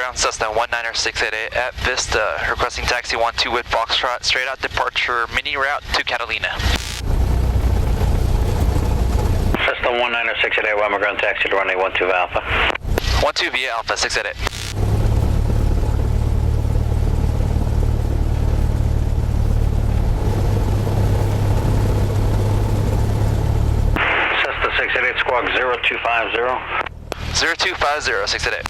ground Cessna 19688 at Vista, requesting taxi 12 with Foxtrot, straight out departure, mini route to Catalina. Cessna 19688, Whiteman ground taxi to runway 12 Alpha. 12 via Alpha 688. Cessna 688, squawk 0250. 0250 688.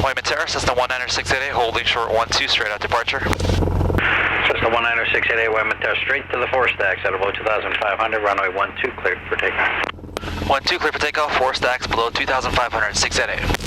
Whiteman Terrace, Cessna 19688, holding short 12, straight out departure. Cessna 19688, Whiteman Terrace, straight to the 4 stacks at below 2,500, runway 12, cleared for takeoff. 12 clear for takeoff, 4 stacks below 2,500, 688.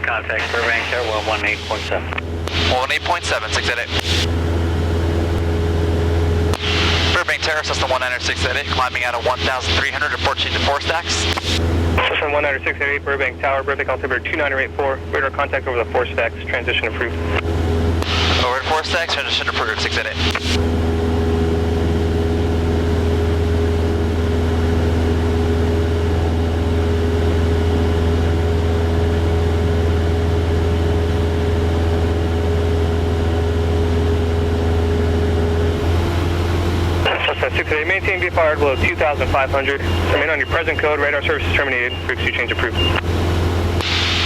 Contact Burbank Air 118.7. 118.7, 688. Burbank Terrace, Cessna 19688, climbing out of 1,300, approaching to 4 stacks. Cessna 19688, Burbank Tower, Burbank altimeter 2984, radar contact over the 4 stacks, transition approved. Over to 4 stacks, transition approved, 688. Maintain VFR below 2,500. Remain on your present code. Radar service is terminated. Frequency change approved.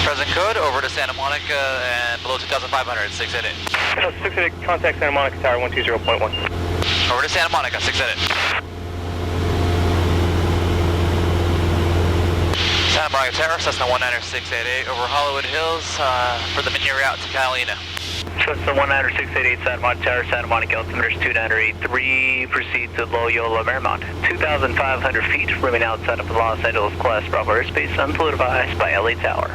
Present code over to Santa Monica and below 2,500, 688. 688, contact Santa Monica Tower 120.1. Over to Santa Monica, 688. Santa Monica Tower, Cessna 19688, over Hollywood Hills for the mini route to Catalina. Cessna 19688, Santa Monica Tower, Santa Monica altimeter 2983, proceed to Loyola Marymount. 2,500 feet, remain outside of the Los Angeles Class Bravo airspace, until advised by LA Tower.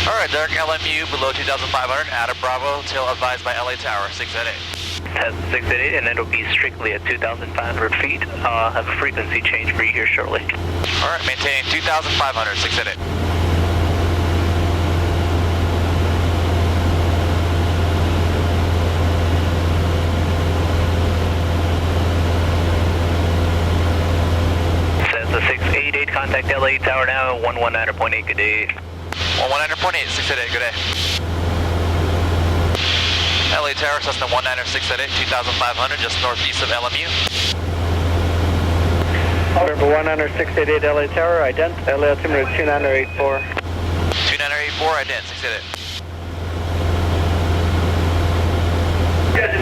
Alright, Derek, LMU below 2,500, out of Bravo, till advised by LA Tower, 688. That's 688, and it'll be strictly at 2,500 feet. I'll have a frequency change for you here shortly. Alright, maintaining 2,500, 688. Contact LA Tower now, 119.8, good day. 119.8, 688, good day. LA Tower, Cessna 19688, 2,500, just northeast of LMU. November 19688, LA Tower, ident, LA altimeter 2984. 2984, ident, 688.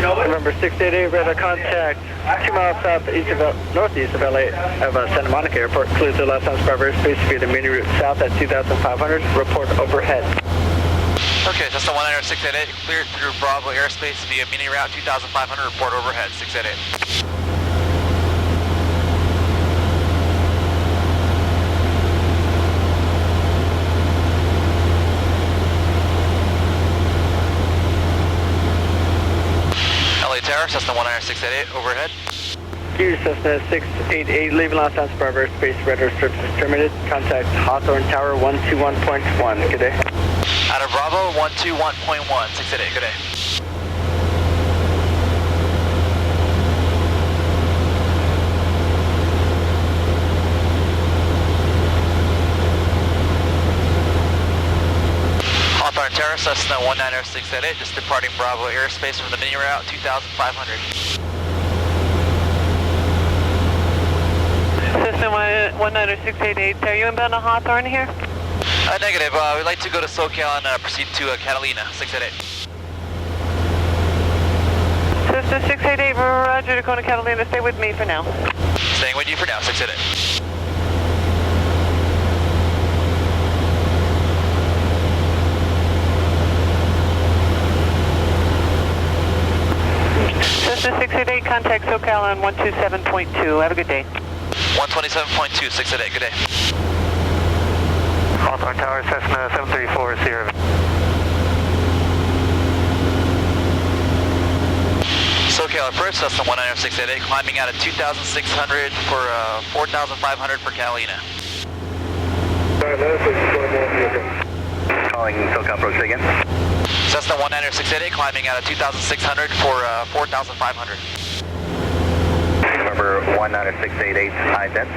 November 688, radar contact 2 miles northeast of LA, of Santa Monica Airport, clear to Los Angeles Bravo airspace via the mini route south at 2,500, report overhead. Okay, Cessna 19688, cleared through Bravo airspace via mini route 2,500, report overhead, 688. Tower, Cessna 19688, overhead. Here, Cessna 688, leaving Los Angeles Bravo airspace, radar service is terminated. Contact Hawthorne Tower 121.1, good day. Out of Bravo, 121.1, 688, good day. Hawthorne Tower, Cessna 19688, just departing Bravo airspace from the mini route 2500. Cessna 19688, are you inbound to Hawthorne here? Negative. We'd like to go to SoCal and proceed to Catalina 688. Cessna 688, roger, Tacoma Catalina, stay with me for now. Staying with you for now, 688. Cessna 688, contact SoCal on 127.2. Have a good day. 127.2, 688, good day. Hawthorne Tower, Cessna 734, Sierra. SoCal approach, Cessna 19688, climbing out at 2,600 for 4,500 for Catalina. Calling SoCal approach again. Cessna 19688, climbing out at 2,600 for 4,500. November 19688, high 10.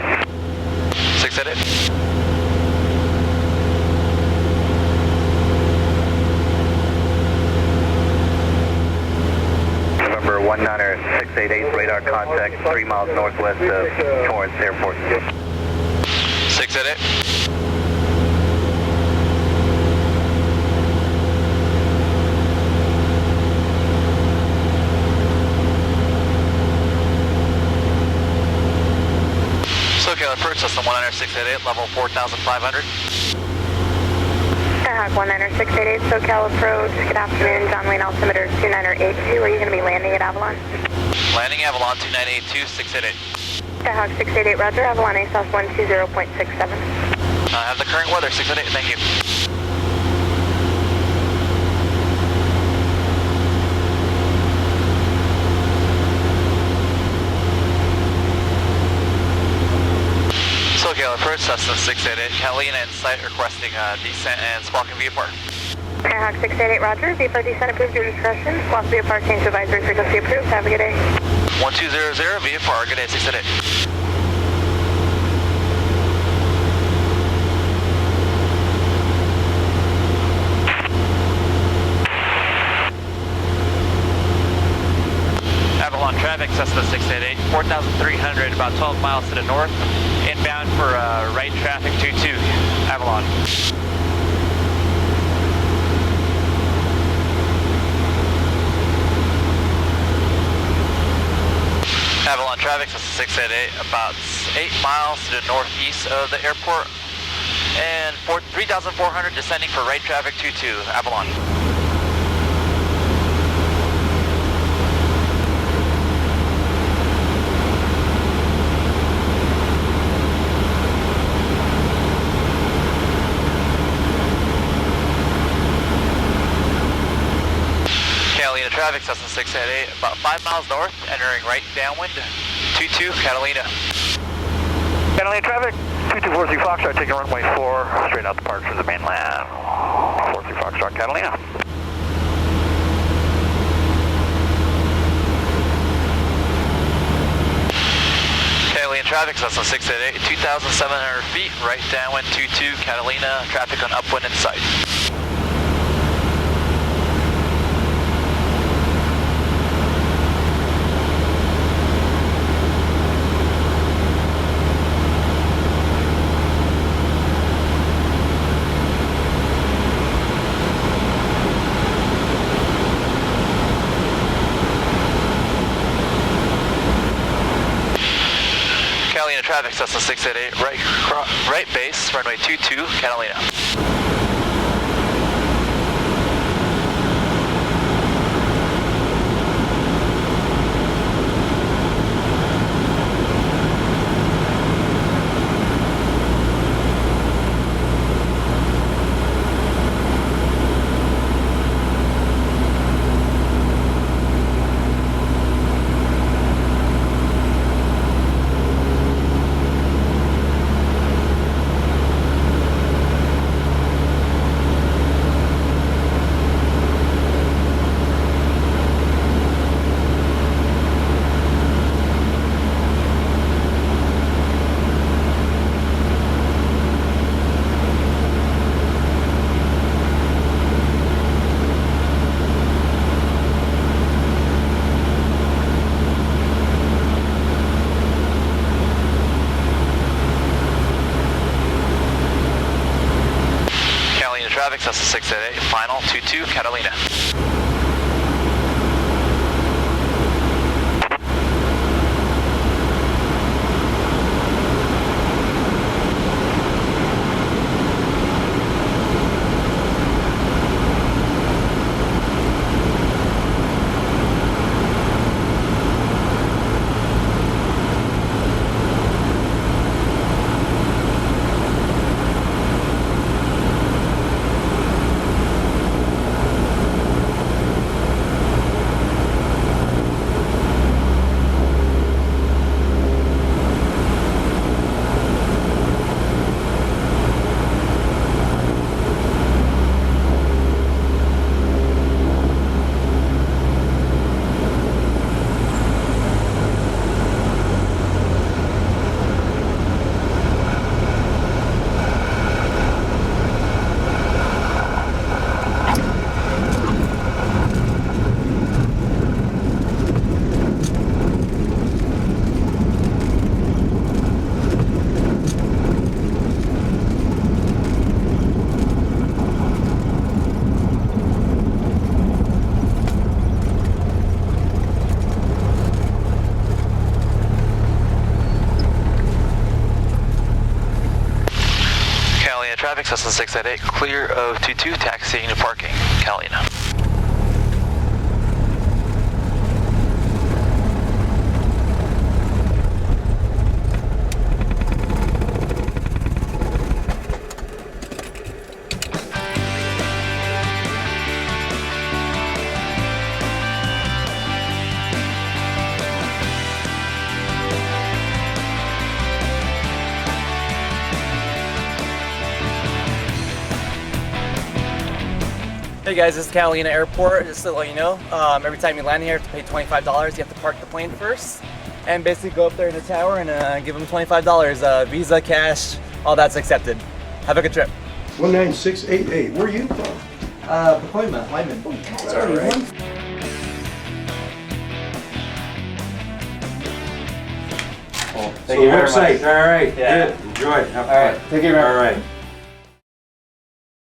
688. November 19688, radar contact 3 miles northwest of Torrance Airport. 688. SoCal approach, Cessna 19688, level 4,500. Skyhawk 19688, SoCal approach. Good afternoon, John Wayne altimeter 2982. Are you going to be landing at Avalon? Landing Avalon 2982, 688. Skyhawk 688, roger. Avalon ASOS 120.67. Have the current weather, 688, thank you. SoCal approach, Cessna 688, Catalina in sight, requesting descent and Spalking VFR. Skyhawk 688, roger. VFR descent approved, your discretion. Lost VFR change advisory frequency approved. Have a good day. 1200 VFR, good day, 688. Avalon traffic, Cessna 688, 4,300, about 12 miles to the north, inbound for right traffic 22, Avalon. Avalon traffic, Cessna 688, about 8 miles to the northeast of the airport, and 3,400 descending for right traffic 22, Avalon. Catalina traffic, Cessna 688, about 5 miles north, entering right downwind, 22, Catalina. Catalina traffic, 2243 Foxtrot, taking runway 4, straight out the park for the mainland. 43 Foxtrot, Catalina. Catalina traffic, Cessna 688, 2,700 feet, right downwind, 22, Catalina, traffic on upwind in sight. Catalina traffic, Cessna 688, right base, runway 22, Catalina. traffic, Cessna 688, final 22, Catalina. Traffic, Cessna 688, clear of 22, taxiing to parking, Catalina. Hey guys, this is Catalina Airport. Just to let you know, every time you land here, you have to pay $25. You have to park the plane first, and basically go up there in the tower and give them $25. Visa, cash, all that's accepted. Have a good trip. 19688. Where are you from? Whiteman. It's already one. Cool. So website. All right. Yeah. Good. Enjoy. Have All right. fun. Take care, man. All right.